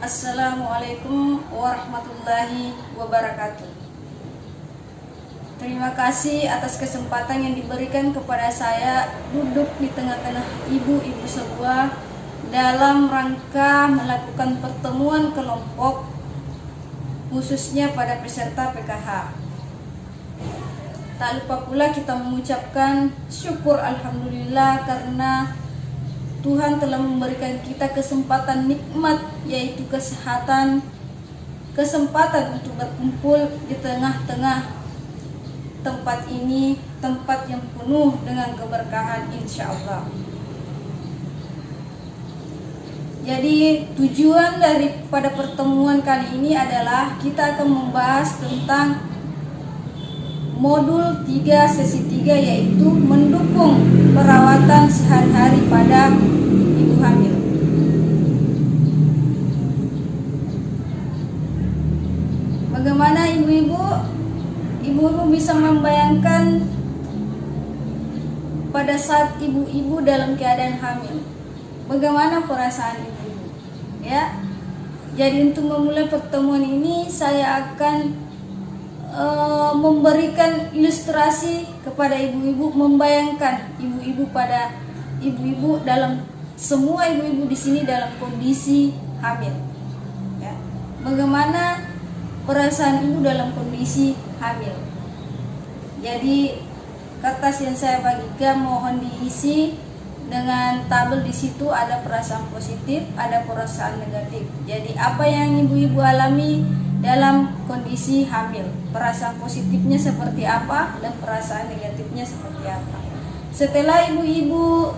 Assalamualaikum warahmatullahi wabarakatuh. Terima kasih atas kesempatan yang diberikan kepada saya duduk di tengah-tengah ibu-ibu semua dalam rangka melakukan pertemuan kelompok khususnya pada peserta PKH. Tak lupa pula kita mengucapkan syukur alhamdulillah karena Tuhan telah memberikan kita kesempatan nikmat, yaitu kesehatan, kesempatan untuk berkumpul di tengah-tengah tempat ini, tempat yang penuh dengan keberkahan insya Allah. Jadi tujuan daripada pertemuan kali ini adalah kita akan membahas tentang modul 3 sesi 3, yaitu mendukung perawatan sehari-hari pada ibu hamil. Bagaimana ibu-ibu bisa membayangkan pada saat ibu-ibu dalam keadaan hamil, bagaimana perasaan ibu-ibu? Ya. Jadi untuk memulai pertemuan ini saya akan memberikan ilustrasi kepada ibu-ibu, membayangkan ibu-ibu dalam semua ibu-ibu di sini dalam kondisi hamil. Ya. Bagaimana perasaan ibu dalam kondisi hamil? Jadi kertas yang saya bagikan mohon diisi dengan tabel. Di situ ada perasaan positif, ada perasaan negatif. Jadi apa yang ibu-ibu alami dalam kondisi hamil, perasaan positifnya seperti apa dan perasaan negatifnya seperti apa. Setelah ibu-ibu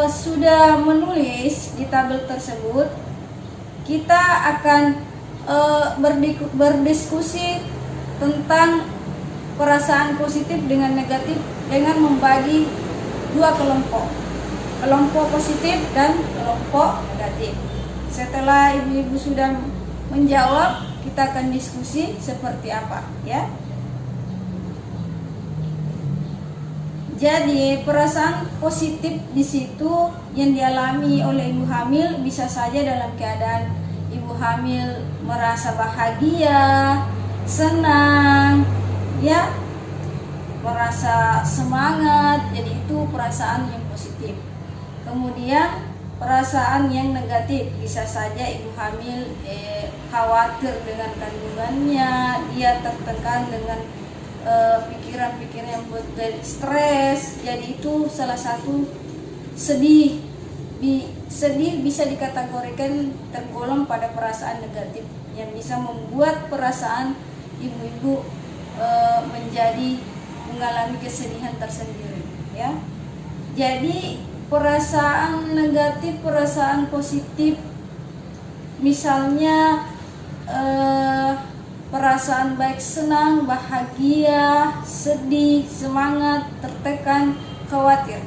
sudah menulis di tabel tersebut, kita akan berdiskusi tentang perasaan positif dengan negatif dengan membagi dua kelompok, kelompok positif dan kelompok negatif. Setelah ibu-ibu sudah menjawab, kita akan diskusi seperti apa, ya. Jadi perasaan positif di situ yang dialami oleh ibu hamil bisa saja dalam keadaan ibu hamil merasa bahagia, senang, ya, merasa semangat. Jadi itu perasaan yang positif. Kemudian perasaan yang negatif bisa saja ibu hamil khawatir dengan kandungannya, dia tertekan dengan pikiran-pikiran yang buat stres. Jadi itu salah satu sedih bisa dikategorikan tergolong pada perasaan negatif yang bisa membuat perasaan ibu-ibu menjadi mengalami kesedihan tersendiri, ya. Jadi perasaan negatif, perasaan positif, misalnya perasaan baik senang, bahagia, sedih, semangat, tertekan, khawatir.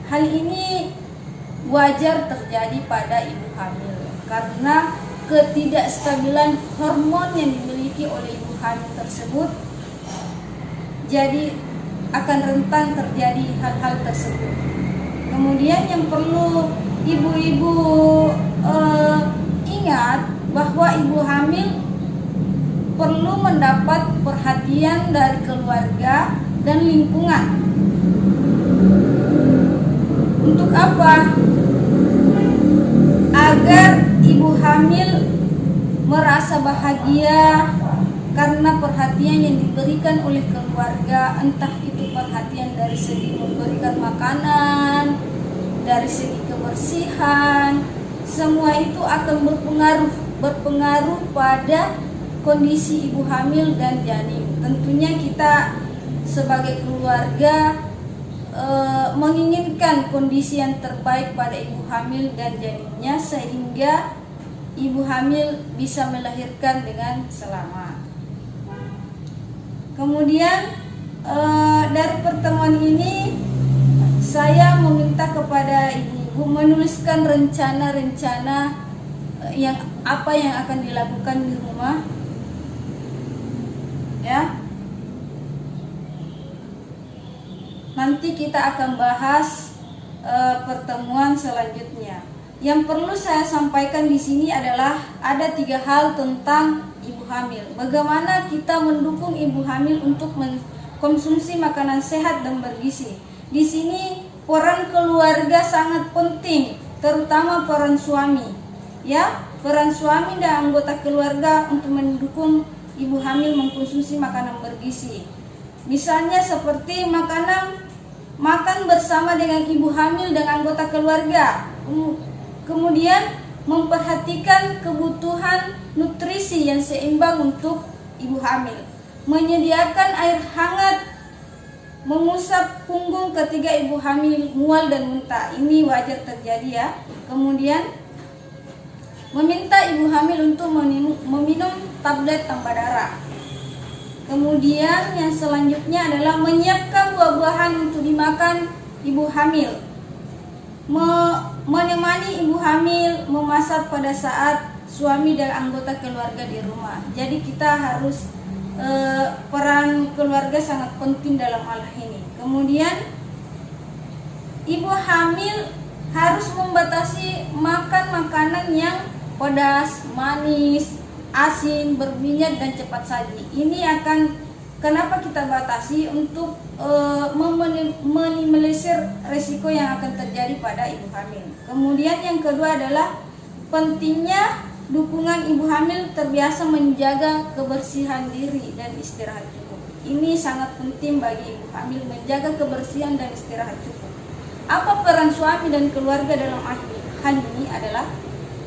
Hal ini wajar terjadi pada ibu hamil karena ketidakstabilan hormon yang dimiliki oleh ibu hamil tersebut, jadi akan rentan terjadi hal-hal tersebut. Kemudian yang perlu ibu-ibu ingat bahwa ibu hamil perlu mendapat perhatian dari keluarga dan lingkungan. Untuk apa? Agar ibu hamil merasa bahagia karena perhatian yang diberikan oleh keluarga, entah itu perhatian dari segi memberikan makanan, dari segi kebersihan, semua itu akan berpengaruh pada kondisi ibu hamil dan janin. Tentunya kita sebagai keluarga menginginkan kondisi yang terbaik pada ibu hamil dan janinnya sehingga ibu hamil bisa melahirkan dengan selamat. Kemudian dari pertemuan ini saya meminta kepada ibu-ibu menuliskan rencana-rencana yang akan dilakukan di rumah, ya. Nanti kita akan bahas pertemuan selanjutnya. yang perlu saya sampaikan di sini adalah ada 3 hal tentang ibu hamil. Bagaimana kita mendukung ibu hamil untuk mengkonsumsi makanan sehat dan bergizi. Di sini peran keluarga sangat penting, terutama peran suami. Ya, peran suami dan anggota keluarga untuk mendukung ibu hamil mengkonsumsi makanan bergizi. Misalnya seperti makan bersama dengan ibu hamil dan anggota keluarga. Kemudian memperhatikan kebutuhan nutrisi yang seimbang untuk ibu hamil. Menyediakan air hangat, mengusap punggung ketika ibu hamil mual dan muntah. Ini wajar terjadi ya. Kemudian meminta ibu hamil untuk meminum tablet tambah darah. Kemudian yang selanjutnya adalah menyiapkan buah-buahan untuk dimakan ibu hamil. Menemani ibu hamil memasak pada saat suami dan anggota keluarga di rumah. Jadi kita harus peran keluarga sangat penting dalam hal ini. Kemudian ibu hamil harus membatasi makan makanan yang pedas, manis, asin, berminyak dan cepat saji. Ini akan kenapa kita batasi untuk meminimalisir resiko yang akan terjadi pada ibu hamil. Kemudian yang kedua adalah pentingnya dukungan ibu hamil terbiasa menjaga kebersihan diri dan istirahat cukup. Ini sangat penting bagi ibu hamil menjaga kebersihan dan istirahat cukup. Apa peran suami dan keluarga dalam hal ini adalah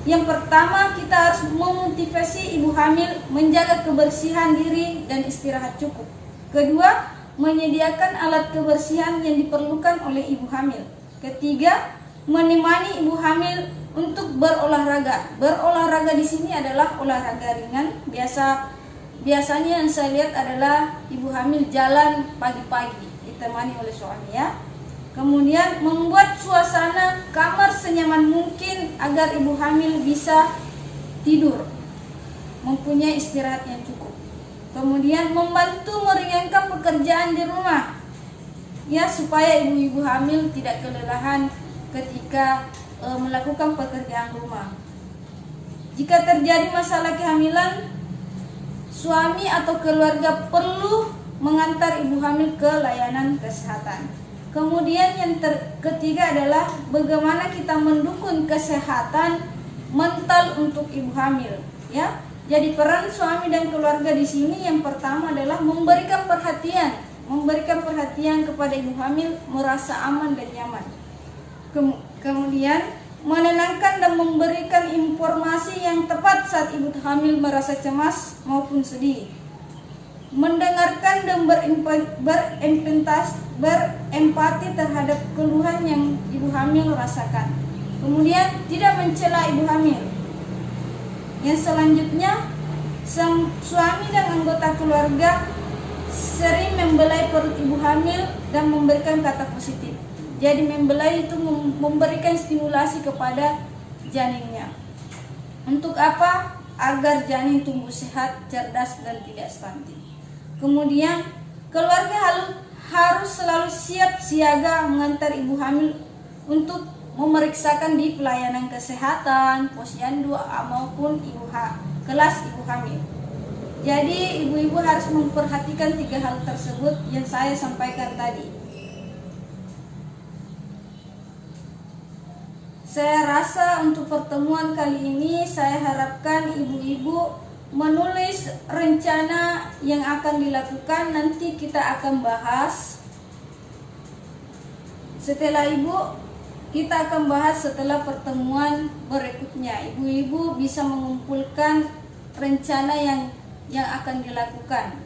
yang pertama, kita harus memotivasi ibu hamil menjaga kebersihan diri dan istirahat cukup. Kedua, menyediakan alat kebersihan yang diperlukan oleh ibu hamil. Ketiga, menemani ibu hamil untuk berolahraga. Berolahraga di sini adalah olahraga ringan. Biasanya yang saya lihat adalah ibu hamil jalan pagi-pagi ditemani oleh suami ya. Kemudian membuat suasana kamar senyaman mungkin agar ibu hamil bisa tidur, mempunyai istirahat yang cukup. Kemudian membantu meringankan pekerjaan di rumah, ya supaya ibu-ibu hamil tidak kelelahan ketika melakukan pekerjaan rumah. Jika terjadi masalah kehamilan, suami atau keluarga perlu mengantar ibu hamil ke layanan kesehatan. Kemudian yang ketiga adalah bagaimana kita mendukung kesehatan mental untuk ibu hamil, ya. Jadi peran suami dan keluarga di sini yang pertama adalah memberikan perhatian kepada ibu hamil, merasa aman dan nyaman. Kemudian menenangkan dan memberikan informasi yang tepat saat ibu hamil merasa cemas maupun sedih. Mendengarkan dan berempati terhadap keluhan yang ibu hamil rasakan. Kemudian tidak mencela ibu hamil. Yang selanjutnya, suami dan anggota keluarga sering membelai perut ibu hamil dan memberikan kata positif. Jadi membelai itu memberikan stimulasi kepada janinnya. Untuk apa? Agar janin tumbuh sehat, cerdas dan tidak stunting. Kemudian keluarga harus selalu siap siaga mengantar ibu hamil untuk memeriksakan di pelayanan kesehatan, posyandu maupun kelas ibu hamil. Jadi ibu-ibu harus memperhatikan 3 hal tersebut yang saya sampaikan tadi. Saya rasa untuk pertemuan kali ini saya harapkan ibu-ibu menulis rencana yang akan dilakukan. Nanti kita akan bahas kita akan bahas setelah pertemuan berikutnya. Ibu-ibu bisa mengumpulkan rencana yang akan dilakukan.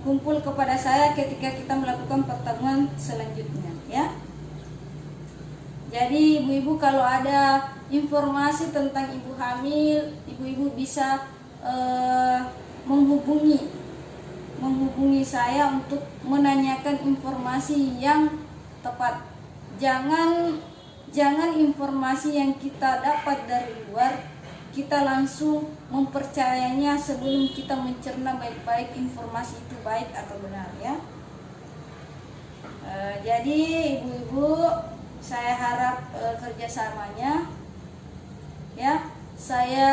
Kumpul kepada saya ketika kita melakukan pertemuan selanjutnya ya. Jadi ibu-ibu kalau ada informasi tentang ibu hamil, ibu-ibu bisa menghubungi saya untuk menanyakan informasi yang tepat. Jangan informasi yang kita dapat dari luar kita langsung mempercayainya sebelum kita mencerna baik-baik informasi itu baik atau benar ya. Jadi ibu-ibu saya harap kerjasamanya Ya, saya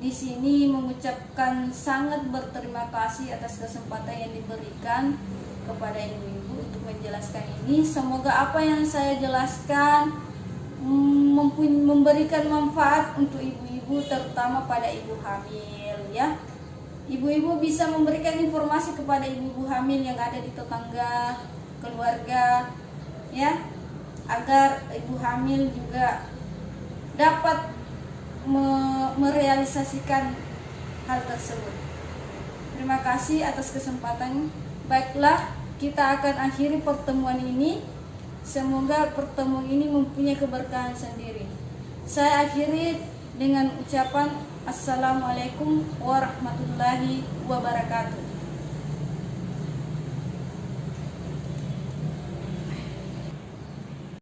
di sini mengucapkan sangat berterima kasih atas kesempatan yang diberikan kepada ibu-ibu untuk menjelaskan ini. Semoga apa yang saya jelaskan memberikan manfaat untuk ibu-ibu, terutama pada ibu hamil ya. Ibu-ibu bisa memberikan informasi kepada ibu-ibu hamil yang ada di tetangga, keluarga ya, agar ibu hamil juga dapat merealisasikan hal tersebut. Terima kasih atas kesempatan. Baiklah, kita akan akhiri pertemuan ini. Semoga pertemuan ini mempunyai keberkahan sendiri. Saya akhiri dengan ucapan Assalamualaikum warahmatullahi wabarakatuh.